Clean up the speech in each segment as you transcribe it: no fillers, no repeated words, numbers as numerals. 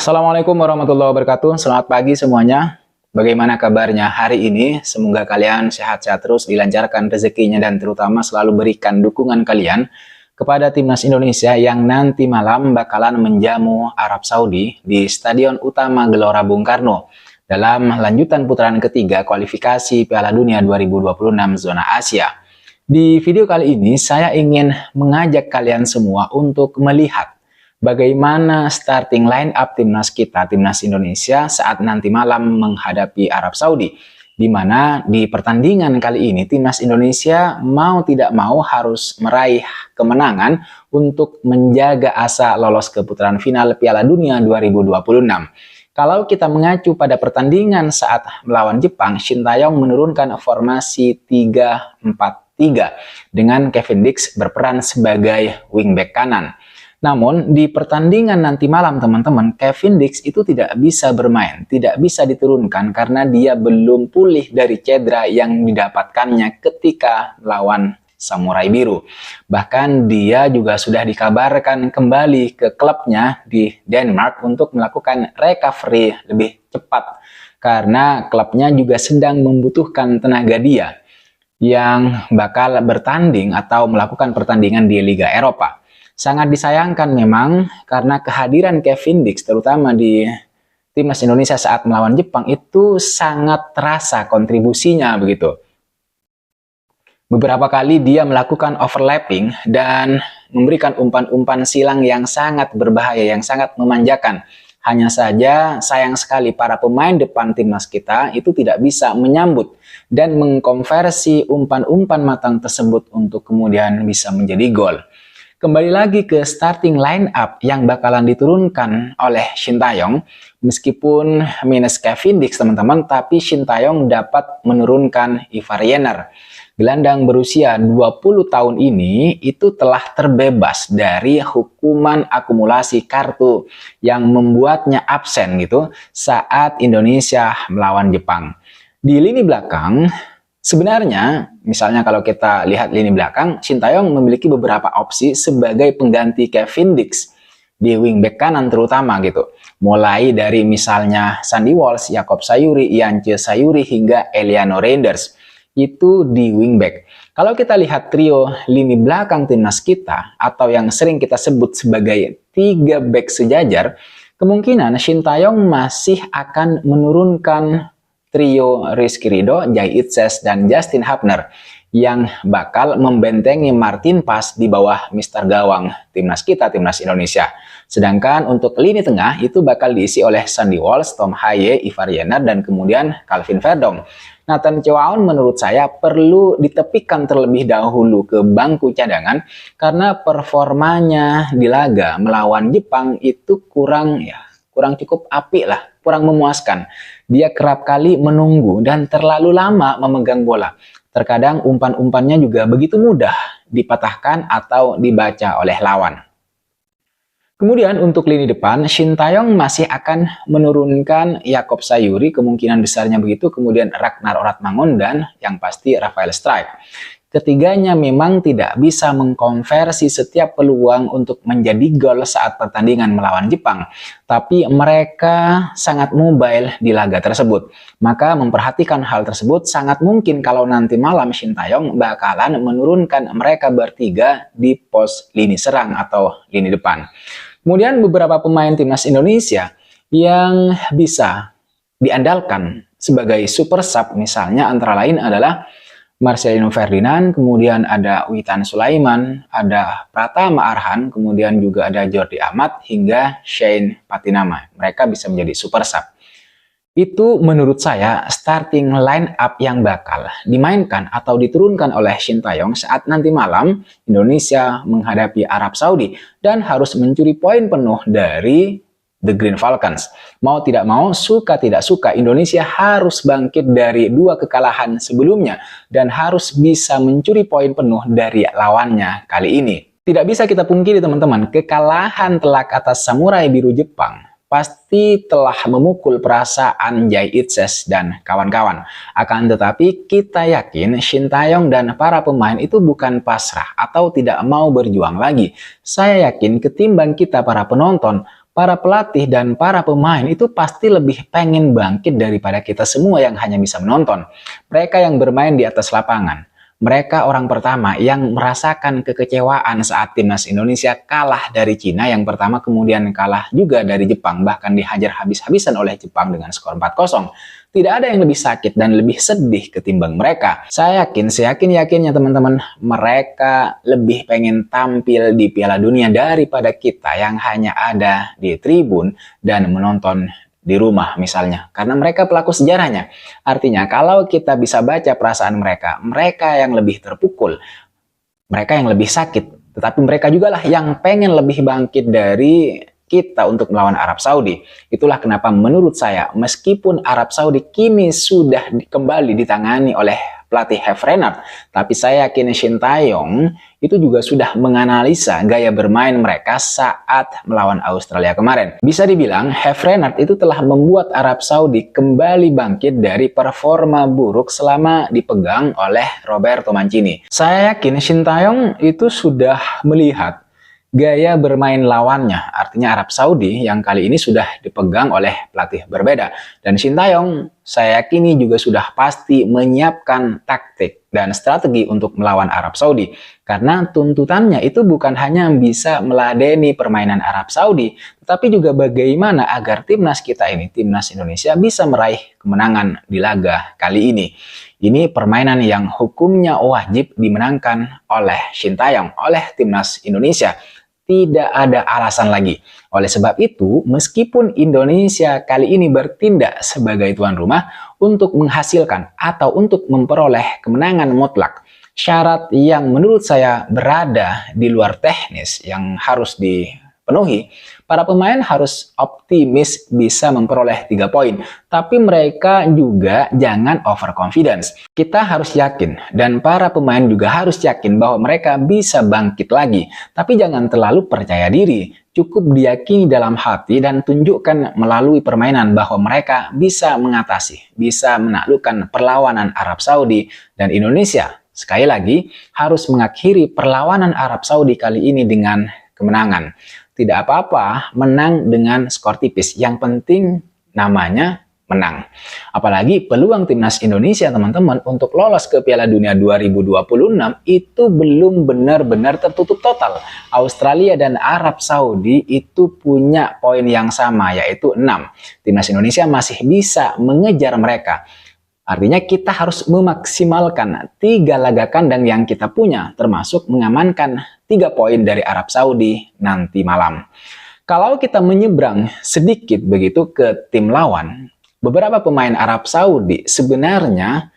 Assalamualaikum warahmatullahi wabarakatuh. Selamat pagi semuanya. Bagaimana kabarnya hari ini? Semoga kalian sehat-sehat terus, dilancarkan rezekinya, dan terutama selalu berikan dukungan kalian kepada timnas Indonesia yang nanti malam bakalan menjamu Arab Saudi di Stadion Utama Gelora Bung Karno dalam lanjutan putaran ketiga kualifikasi Piala Dunia 2026 zona Asia. Di video kali ini saya ingin mengajak kalian semua untuk melihat bagaimana starting line up timnas kita, timnas Indonesia saat nanti malam menghadapi Arab Saudi. Di mana di pertandingan kali ini timnas Indonesia mau tidak mau harus meraih kemenangan untuk menjaga asa lolos ke putaran final Piala Dunia 2026. Kalau kita mengacu pada pertandingan saat melawan Jepang, Shin Tae-yong menurunkan formasi 3-4-3 dengan Kevin Dix berperan sebagai wingback kanan. Namun di pertandingan nanti malam teman-teman, Kevin Dix itu tidak bisa bermain, tidak bisa diturunkan karena dia belum pulih dari cedera yang didapatkannya ketika melawan Samurai Biru. Bahkan dia juga sudah dikabarkan kembali ke klubnya di Denmark untuk melakukan recovery lebih cepat karena klubnya juga sedang membutuhkan tenaga dia yang bakal bertanding atau melakukan pertandingan di Liga Eropa. Sangat disayangkan memang karena kehadiran Kevin Dix terutama di timnas Indonesia saat melawan Jepang itu sangat terasa kontribusinya begitu. Beberapa kali dia melakukan overlapping dan memberikan umpan-umpan silang yang sangat berbahaya, yang sangat memanjakan. Hanya saja sayang sekali para pemain depan timnas kita itu tidak bisa menyambut dan mengkonversi umpan-umpan matang tersebut untuk kemudian bisa menjadi gol. Kembali lagi ke starting line up yang bakalan diturunkan oleh Shin Tae-yong. Meskipun minus Kevin Dix teman-teman, tapi Shin Tae-yong dapat menurunkan Ivar Jenner. Gelandang berusia 20 tahun ini itu telah terbebas dari hukuman akumulasi kartu yang membuatnya absen gitu saat Indonesia melawan Jepang. Di lini belakang, sebenarnya, misalnya kalau kita lihat lini belakang, Shin Tae-yong memiliki beberapa opsi sebagai pengganti Kevin Dix di wingback kanan terutama gitu. Mulai dari misalnya Sandy Walsh, Jakob Sayuri, Yance Sayuri, hingga Eliano Reinders. Itu di wingback. Kalau kita lihat trio lini belakang timnas kita, atau yang sering kita sebut sebagai 3 back sejajar, kemungkinan Shin Tae-yong masih akan menurunkan trio Rizky Ridho, Jai Itses, dan Justin Hapner yang bakal membentengi Martin Paes di bawah Mister Gawang timnas kita, timnas Indonesia. Sedangkan untuk lini tengah itu bakal diisi oleh Sandy Walsh, Tom Haye, Ivar Jenner, dan kemudian Calvin Verdong. Nathan Choaon menurut saya perlu ditepikan terlebih dahulu ke bangku cadangan karena performanya di laga melawan Jepang itu kurang cukup apik lah, kurang memuaskan. Dia kerap kali menunggu dan terlalu lama memegang bola. Terkadang umpan-umpannya juga begitu mudah dipatahkan atau dibaca oleh lawan. Kemudian untuk lini depan, Shin Tae-yong masih akan menurunkan Jakob Sayuri, kemungkinan besarnya begitu, kemudian Ragnar Oratmangun, dan yang pasti Rafael Strijk. Ketiganya memang tidak bisa mengkonversi setiap peluang untuk menjadi gol saat pertandingan melawan Jepang. Tapi mereka sangat mobile di laga tersebut. Maka memperhatikan hal tersebut sangat mungkin kalau nanti malam Shin Tae-yong bakalan menurunkan mereka bertiga di pos lini serang atau lini depan. Kemudian beberapa pemain timnas Indonesia yang bisa diandalkan sebagai super sub misalnya antara lain adalah Marcelino Ferdinand, kemudian ada Witan Sulaiman, ada Pratama Arhan, kemudian juga ada Jordi Amat hingga Shane Patinama. Mereka bisa menjadi super sub. Itu menurut saya starting line up yang bakal dimainkan atau diturunkan oleh Shin Tae-yong saat nanti malam Indonesia menghadapi Arab Saudi dan harus mencuri poin penuh dari The Green Falcons. Mau tidak mau, suka tidak suka, Indonesia harus bangkit dari 2 kekalahan sebelumnya dan harus bisa mencuri poin penuh dari lawannya kali ini. Tidak bisa kita pungkiri teman-teman, kekalahan telak atas Samurai Biru Jepang pasti telah memukul perasaan Jai Itses dan kawan-kawan. Akan tetapi kita yakin Shin Tae-yong dan para pemain itu bukan pasrah atau tidak mau berjuang lagi. Saya yakin ketimbang kita para penonton para pelatih dan para pemain itu pasti lebih pengen bangkit daripada kita semua yang hanya bisa menonton. Mereka yang bermain di atas lapangan, mereka orang pertama yang merasakan kekecewaan saat timnas Indonesia kalah dari Cina yang pertama, kemudian kalah juga dari Jepang, bahkan dihajar habis-habisan oleh Jepang dengan skor 4-0. Tidak ada yang lebih sakit dan lebih sedih ketimbang mereka. Saya yakin, seyakin-yakinnya teman-teman, mereka lebih pengen tampil di Piala Dunia daripada kita yang hanya ada di tribun dan menonton di rumah misalnya, karena mereka pelaku sejarahnya. Artinya kalau kita bisa baca perasaan mereka, mereka yang lebih terpukul, mereka yang lebih sakit, tetapi mereka juga lah yang pengen lebih bangkit dari kita untuk melawan Arab Saudi. Itulah kenapa menurut saya, meskipun Arab Saudi kini sudah kembali ditangani oleh pelatih Herve Renard, tapi saya yakin Shin Tae-yong itu juga sudah menganalisa gaya bermain mereka saat melawan Australia kemarin. Bisa dibilang Herve Renard itu telah membuat Arab Saudi kembali bangkit dari performa buruk selama dipegang oleh Roberto Mancini. Saya yakin Shin Tae-yong itu sudah melihat gaya bermain lawannya, artinya Arab Saudi yang kali ini sudah dipegang oleh pelatih berbeda. Dan Shin Tae-yong saya yakini juga sudah pasti menyiapkan taktik dan strategi untuk melawan Arab Saudi. Karena tuntutannya itu bukan hanya bisa meladeni permainan Arab Saudi, tetapi juga bagaimana agar timnas kita ini, timnas Indonesia, bisa meraih kemenangan di laga kali ini. Ini permainan yang hukumnya wajib dimenangkan oleh Shin Tae-yong, oleh timnas Indonesia. Tidak ada alasan lagi. Oleh sebab itu, meskipun Indonesia kali ini bertindak sebagai tuan rumah untuk menghasilkan atau untuk memperoleh kemenangan mutlak, syarat yang menurut saya berada di luar teknis yang harus dipenuhi, para pemain harus optimis bisa memperoleh 3 poin. Tapi mereka juga jangan overconfidence. Kita harus yakin dan para pemain juga harus yakin bahwa mereka bisa bangkit lagi. Tapi jangan terlalu percaya diri. Cukup diyakini dalam hati dan tunjukkan melalui permainan bahwa mereka bisa mengatasi, bisa menaklukkan perlawanan Arab Saudi dan Indonesia. Sekali lagi, harus mengakhiri perlawanan Arab Saudi kali ini dengan kemenangan. Tidak apa-apa menang dengan skor tipis. Yang penting namanya menang. Apalagi peluang timnas Indonesia teman-teman untuk lolos ke Piala Dunia 2026 itu belum benar-benar tertutup total. Australia dan Arab Saudi itu punya poin yang sama, yaitu 6. Timnas Indonesia masih bisa mengejar mereka. Artinya kita harus memaksimalkan 3 laga kandang yang kita punya, termasuk mengamankan 3 poin dari Arab Saudi nanti malam. Kalau kita menyeberang sedikit begitu ke tim lawan, beberapa pemain Arab Saudi sebenarnya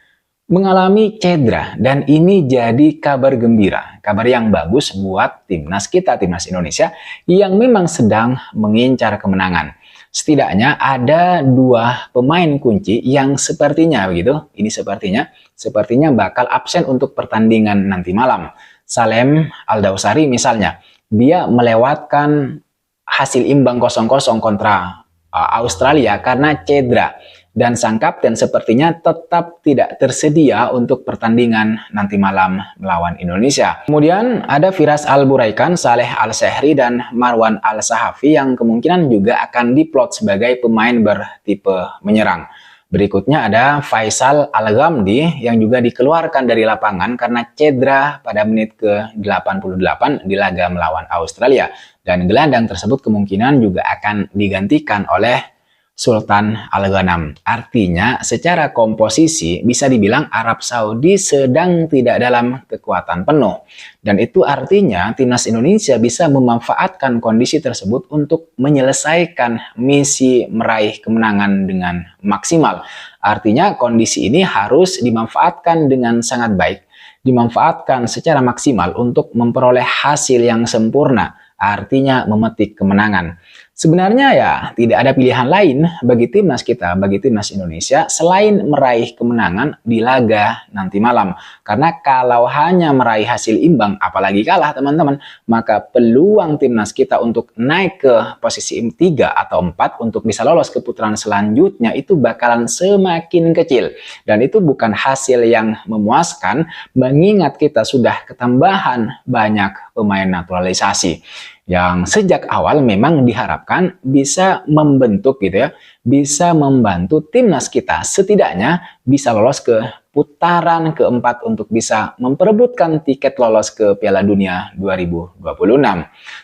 mengalami cedera dan ini jadi kabar gembira, kabar yang bagus buat timnas kita, timnas Indonesia yang memang sedang mengincar kemenangan. Setidaknya ada 2 pemain kunci yang sepertinya begitu, ini sepertinya bakal absen untuk pertandingan nanti malam. Salem Al-Dawsari misalnya, dia melewatkan hasil imbang 0-0 kontra Australia karena cedera. Dan sang kapten sepertinya tetap tidak tersedia untuk pertandingan nanti malam melawan Indonesia. Kemudian ada Firas Al-Buraikan, Saleh Al-Sehri, dan Marwan Al-Sahafi yang kemungkinan juga akan diplot sebagai pemain bertipe menyerang. Berikutnya ada Faisal Al-Ghamdi yang juga dikeluarkan dari lapangan karena cedera pada menit ke-88 di laga melawan Australia. Dan gelandang tersebut kemungkinan juga akan digantikan oleh Sultan Al-Ghanam. Artinya secara komposisi bisa dibilang Arab Saudi sedang tidak dalam kekuatan penuh. Dan itu artinya timnas Indonesia bisa memanfaatkan kondisi tersebut untuk menyelesaikan misi meraih kemenangan dengan maksimal. Artinya kondisi ini harus dimanfaatkan dengan sangat baik, dimanfaatkan secara maksimal untuk memperoleh hasil yang sempurna. Artinya memetik kemenangan. Sebenarnya ya tidak ada pilihan lain bagi timnas kita, bagi timnas Indonesia selain meraih kemenangan di laga nanti malam. Karena kalau hanya meraih hasil imbang, apalagi kalah teman-teman, maka peluang timnas kita untuk naik ke posisi 3 atau 4 untuk bisa lolos ke putaran selanjutnya itu bakalan semakin kecil. Dan itu bukan hasil yang memuaskan mengingat kita sudah ketambahan banyak pemain naturalisasi. yang sejak awal memang diharapkan bisa membentuk gitu ya, bisa membantu timnas kita setidaknya bisa lolos ke putaran keempat untuk bisa memperebutkan tiket lolos ke Piala Dunia 2026.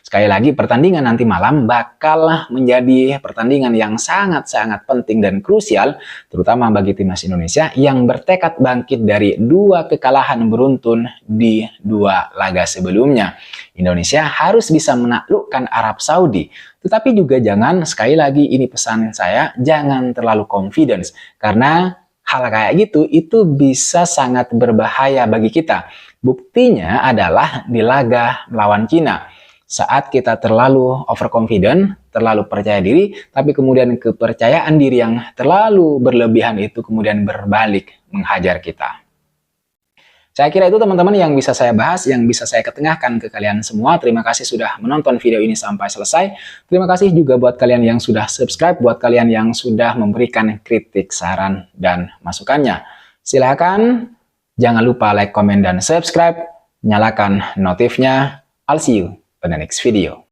Sekali lagi, pertandingan nanti malam bakal menjadi pertandingan yang sangat-sangat penting dan krusial, terutama bagi timnas Indonesia yang bertekad bangkit dari 2 kekalahan beruntun di 2 laga sebelumnya. Indonesia harus bisa menaklukkan Arab Saudi. Tetapi juga jangan, sekali lagi ini pesan saya, jangan terlalu confidence. Karena hal kayak gitu itu bisa sangat berbahaya bagi kita. Buktinya adalah di laga melawan Cina. Saat kita terlalu overconfident, terlalu percaya diri, tapi kemudian kepercayaan diri yang terlalu berlebihan itu kemudian berbalik menghajar kita. Saya kira itu teman-teman yang bisa saya bahas, yang bisa saya ketengahkan ke kalian semua. Terima kasih sudah menonton video ini sampai selesai. Terima kasih juga buat kalian yang sudah subscribe, buat kalian yang sudah memberikan kritik, saran, dan masukannya. Silahkan, jangan lupa like, komen, dan subscribe. Nyalakan notifnya. I'll see you on the next video.